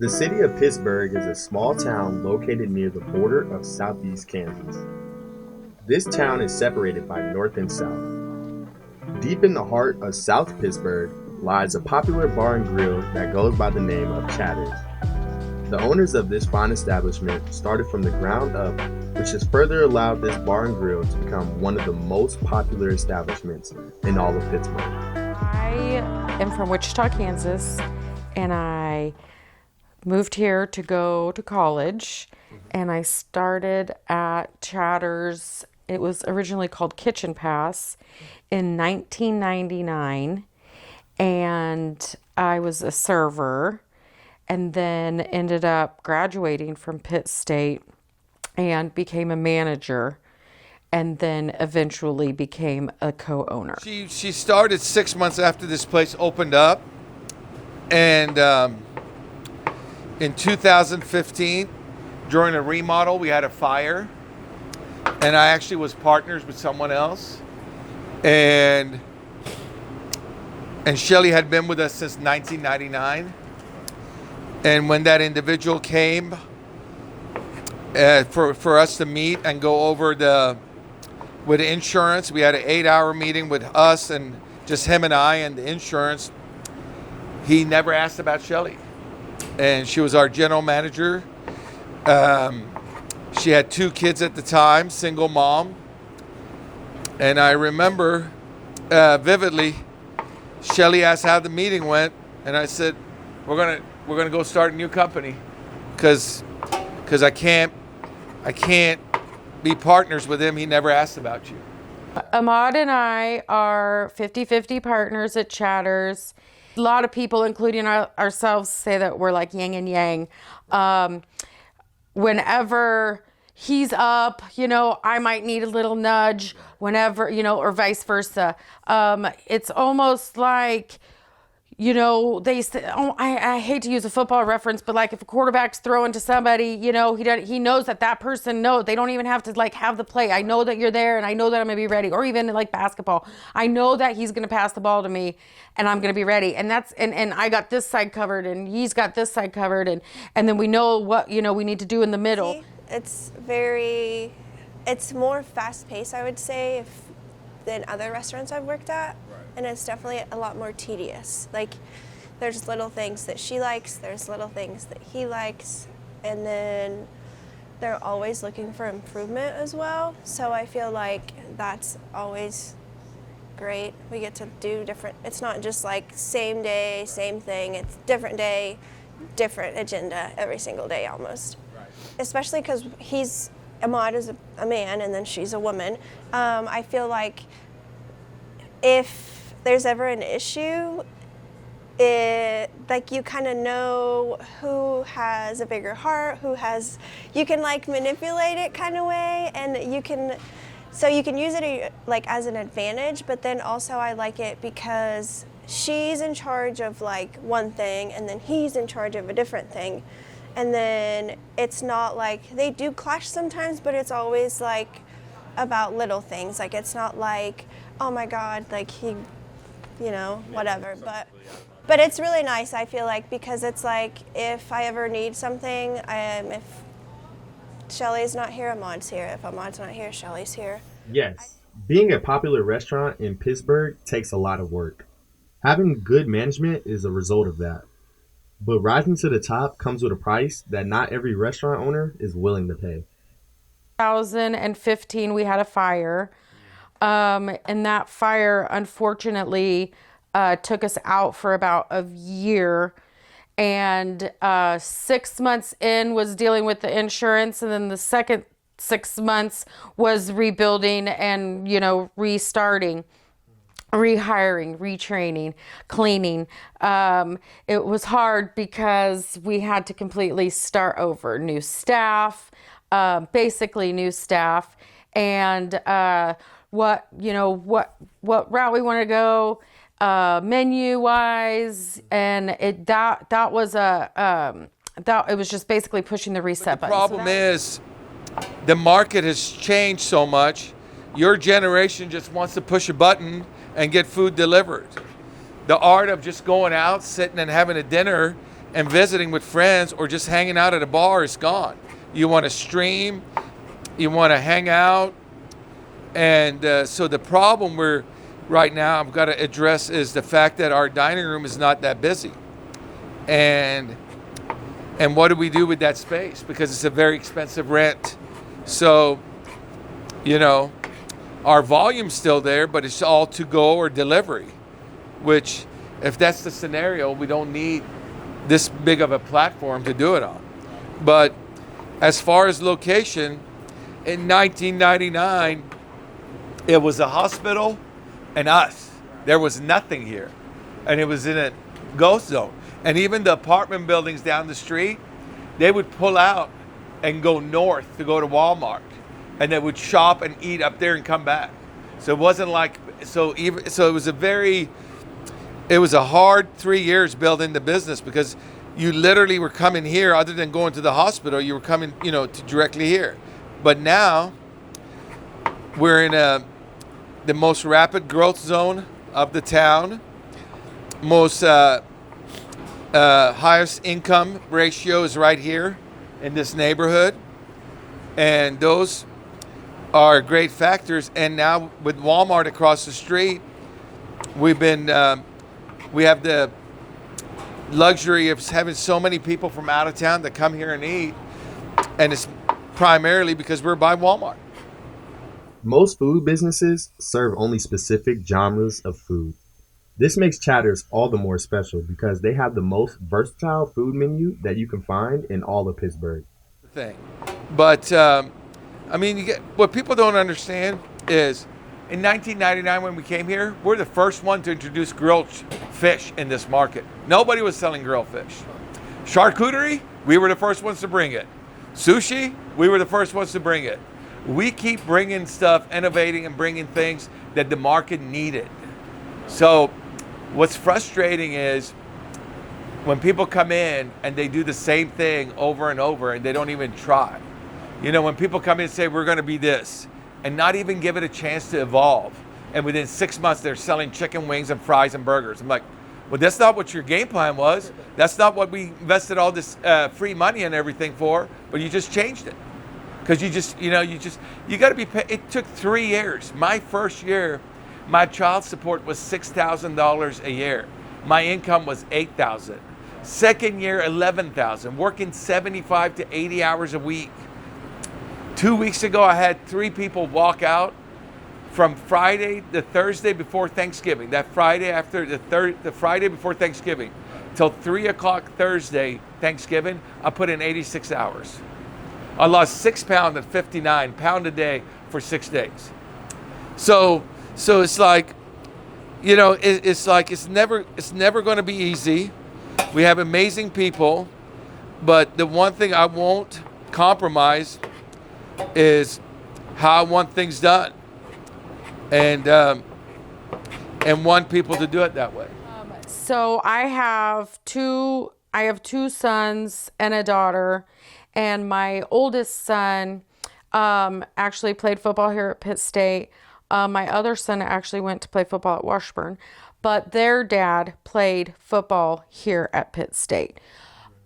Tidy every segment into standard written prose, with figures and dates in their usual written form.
The city of Pittsburgh is a small town located near the border of southeast Kansas. This town is separated by north and south. Deep in the heart of South Pittsburgh lies a popular bar and grill that goes by the name of Chatters. The owners of this fine establishment started from the ground up, which has further allowed this bar and grill to become one of the most popular establishments in all of Pittsburgh. I am from Wichita, Kansas, and I moved here to go to college, and I started at Chatters. It was originally called Kitchen Pass in 1999, and I was a server, and then ended up graduating from Pitt State and became a manager, and then eventually became a co-owner. She started 6 months after this place opened up, and in 2015, during a remodel, we had a fire, and I actually was partners with someone else, and Shelly had been with us since 1999. And when that individual came for us to meet and go over with insurance, we had an 8-hour meeting with us and just him and I and the insurance. He never asked about Shelly, and she was our general manager. She had 2 kids at the time, single mom, and I remember vividly. Shelly asked how the meeting went, and I said, "We're gonna go start a new company, because I can't be partners with him. He never asked about you." Ahmad and I are 50-50 partners at Chatters. A lot of people, including ourselves, say that we're like yin and yang. Whenever he's up, I might need a little nudge whenever, or vice versa. It's almost like, they say, I hate to use a football reference, but like if a quarterback's throwing to somebody, he knows that person knows. They don't even have to have the play. I know that you're there, and I know that I'm gonna be ready. Or even like basketball, I know that he's gonna pass the ball to me, and I'm gonna be ready. And that's and I got this side covered, and he's got this side covered, and then we know what we need to do in the middle. It's more fast paced, I would say, than other restaurants I've worked at. And it's definitely a lot more tedious. Like, there's little things that she likes, there's little things that he likes, and then they're always looking for improvement as well. So I feel like that's always great. We get to do different, it's not just like same day, same thing. It's different day, different agenda every single day almost. Right. Especially because Ahmad is a man and then she's a woman. I feel like if there's ever an issue, you kind of know who has a bigger heart, you can manipulate it kind of way, and you can use it as an advantage, but then also I like it because she's in charge of one thing and then he's in charge of a different thing. And then it's not they do clash sometimes, but it's always about little things. It's not oh my God, he, whatever. But it's really nice, I feel because it's if I ever need something, if Shelly's not here, Ahmad's here. If Ahmad's not here, Shelly's here. Yes, being a popular restaurant in Pittsburgh takes a lot of work. Having good management is a result of that. But rising to the top comes with a price that not every restaurant owner is willing to pay. 2015, we had a fire. And that fire, unfortunately, took us out for about a year. And 6 months in was dealing with the insurance. And then the second 6 months was rebuilding and, restarting, rehiring, retraining, cleaning. It was hard because we had to completely start over. New staff, basically new staff. And what route we want to go, menu wise, and it was just basically pushing the reset button. The problem is the market has changed so much. Your generation just wants to push a button and get food delivered. The art of just going out, sitting and having a dinner and visiting with friends or just hanging out at a bar is gone. You want to stream, you want to hang out. And so the problem we're right now I've got to address is the fact that our dining room is not that busy. And what do we do with that space? Because it's a very expensive rent. So, you know, our volume's still there, but it's all to go or delivery, which if that's the scenario, we don't need this big of a platform to do it on. But as far as location, in 1999, it was a hospital and us. There was nothing here. And it was in a ghost zone. And even the apartment buildings down the street, they would pull out and go north to go to Walmart. And they would shop and eat up there and come back. So it wasn't like, so it was a hard 3 years building the business, because you literally were coming here, other than going to the hospital, you were coming, to directly here. But now we're in the most rapid growth zone of the town, most highest income ratio is right here in this neighborhood, and those are great factors. And now with Walmart across the street, we have the luxury of having so many people from out of town that come here and eat, and it's primarily because we're by Walmart. Most food businesses serve only specific genres of food. This makes Chatter's all the more special because they have the most versatile food menu that you can find in all of Pittsburgh. But what people don't understand is in 1999 when we came here, we're the first one to introduce grilled fish in this market. Nobody was selling grilled fish. Charcuterie, we were the first ones to bring it. Sushi, we were the first ones to bring it. We keep bringing stuff, innovating and bringing things that the market needed. So what's frustrating is when people come in and they do the same thing over and over and they don't even try. When people come in and say, we're going to be this, and not even give it a chance to evolve. And within 6 months, they're selling chicken wings and fries and burgers. I'm like, well, that's not what your game plan was. That's not what we invested all this free money and everything for, but you just changed it. Because you got to be paid. It took 3 years. My first year, my child support was $6,000 a year. My income was $8,000. Second year, $11,000. Working 75 to 80 hours a week. 2 weeks ago, I had 3 people walk out from Friday to Thursday before Thanksgiving. That Friday after the Friday before Thanksgiving, till 3 o'clock Thursday, Thanksgiving, I put in 86 hours. I lost 6 pounds at 59 pounds a day for 6 days. So it's like, it's never going to be easy. We have amazing people, but the one thing I won't compromise is how I want things done, and want people to do it that way. So I have two sons and a daughter, and my oldest son actually played football here at Pitt State. My other son actually went to play football at Washburn, but their dad played football here at Pitt State.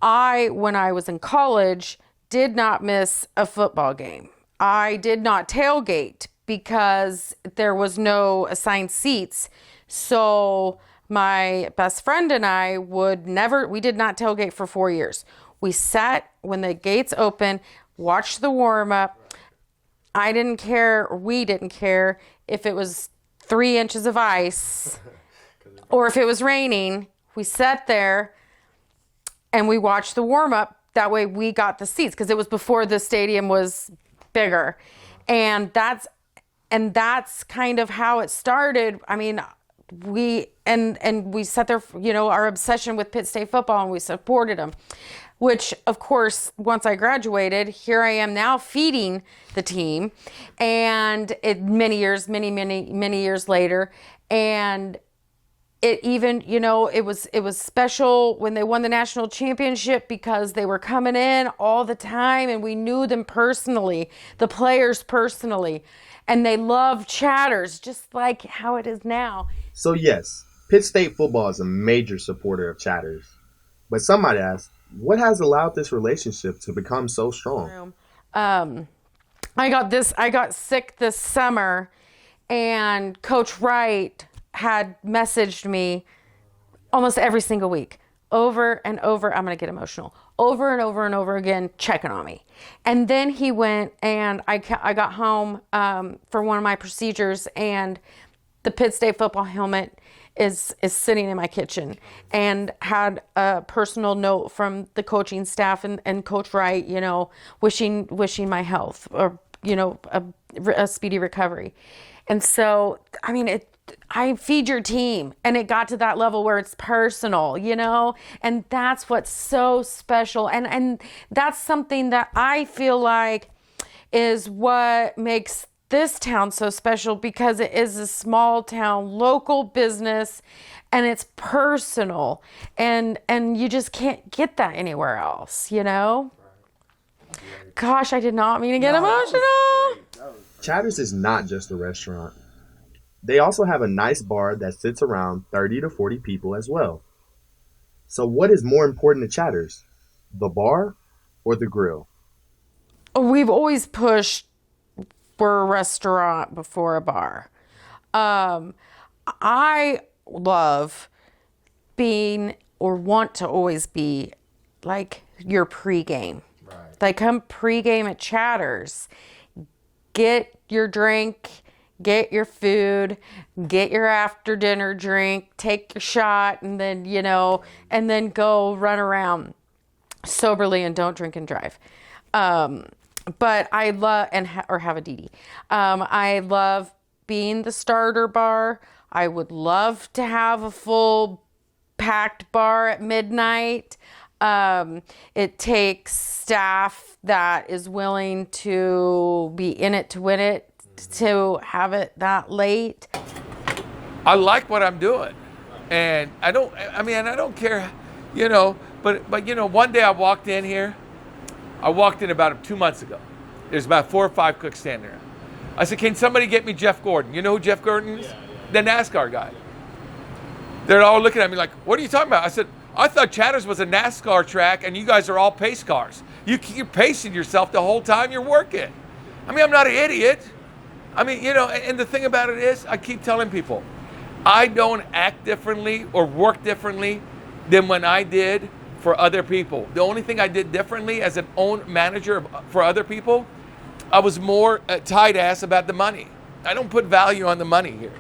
When I was in college, did not miss a football game. I did not tailgate because there was no assigned seats. So my best friend and I we did not tailgate for 4 years. We sat when the gates opened, watched the warm up. We didn't care if it was 3 inches of ice or if it was raining. We sat there and we watched the warm up. That way we got the seats because it was before the stadium was bigger. And that's kind of how it started. I mean, we sat there, our obsession with Pitt State football, and we supported them, which of course, once I graduated, here I am now feeding the team, and many years later. And it even, it was special when they won the national championship because they were coming in all the time and we knew them personally, the players personally, and they loved Chatters just like how it is now. So yes, Pitt State football is a major supporter of Chatters. But some might ask, what has allowed this relationship to become so strong? Um, I got sick this summer, and Coach Wright had messaged me almost every single week, over and over. I'm going to get emotional. Over and over and over again, checking on me. And then he went, and I got home for one of my procedures, and the Pitt State football helmet is sitting in my kitchen, and had a personal note from the coaching staff and Coach Wright, wishing my health, or a speedy recovery. And so, I mean, I feed your team, and it got to that level where it's personal, and that's what's so special. And that's something that I feel like is what makes this town so special, because it is a small town, local business, and it's personal, and you just can't get that anywhere else, Gosh, I did not mean to get emotional. Chatters is not just a restaurant. They also have a nice bar that sits around 30 to 40 people as well. So what is more important to Chatters, the bar or the grill? We've always pushed for a restaurant before a bar. I love being, or want to always be, like your pregame. Right. Like, come pregame at Chatters. Get your drink, get your food, get your after dinner drink, take your shot, and then, and then go run around soberly and don't drink and drive. But I love, or have a DD. I love being the starter bar. I would love to have a full packed bar at midnight. It takes staff that is willing to be in it to win it, to have it that late. I like what I'm doing, and I don't care, but one day I walked in here. I walked in about 2 months ago. There's about 4 or 5 cooks standing around. I said, can somebody get me Jeff Gordon? You know who Jeff Gordon is? Yeah. The NASCAR guy. They're all looking at me like, what are you talking about? I said, I thought Chatters was a NASCAR track, and you guys are all pace cars. You're pacing yourself the whole time you're working. I mean, I'm not an idiot. I mean, and the thing about it is, I keep telling people, I don't act differently or work differently than when I did for other people. The only thing I did differently as an own manager for other people, I was more tight ass about the money. I don't put value on the money here.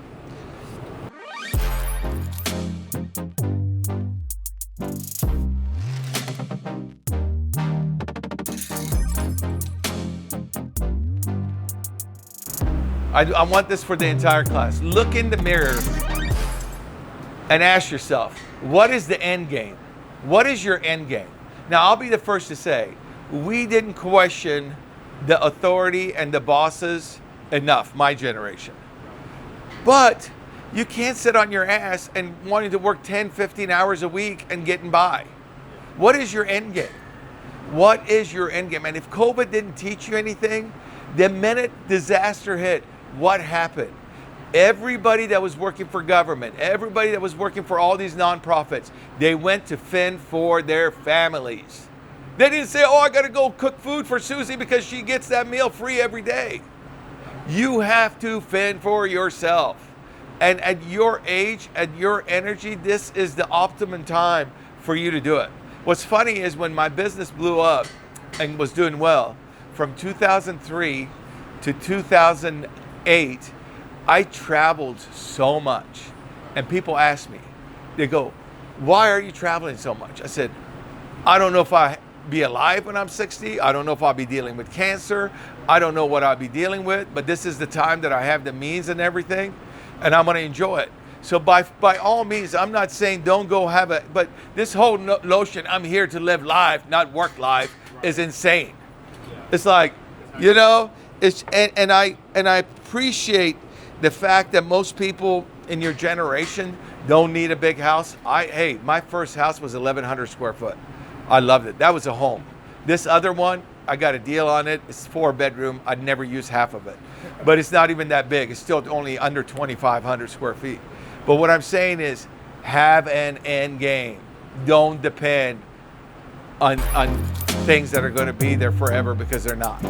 I want this for the entire class. Look in the mirror and ask yourself, what is the end game? What is your end game? Now, I'll be the first to say, we didn't question the authority and the bosses enough, my generation. But you can't sit on your ass and wanting to work 10, 15 hours a week and getting by. What is your end game? What is your end game? And if COVID didn't teach you anything, the minute disaster hit, what happened? Everybody that was working for government, everybody that was working for all these nonprofits, they went to fend for their families. They didn't say, I got to go cook food for Susie because she gets that meal free every day. You have to fend for yourself. And at your age, at your energy, this is the optimum time for you to do it. What's funny is when my business blew up and was doing well, from 2003 to 2008, I traveled so much. And people ask me, they go, why are you traveling so much? I said, I don't know if I'll be alive when I'm 60. I don't know if I'll be dealing with cancer. I don't know what I'll be dealing with, but this is the time that I have the means and everything, and I'm gonna enjoy it. So by all means, I'm not saying don't go have it, but this whole notion, I'm here to live life, not work life, is insane. It's like, and I appreciate the fact that most people in your generation don't need a big house. My first house was 1,100 square foot. I loved it. That was a home. This other one, I got a deal on it. It's 4-bedroom. I'd never use half of it. But it's not even that big. It's still only under 2,500 square feet. But what I'm saying is, have an end game. don't depend on things that are going to be there forever, because they're not.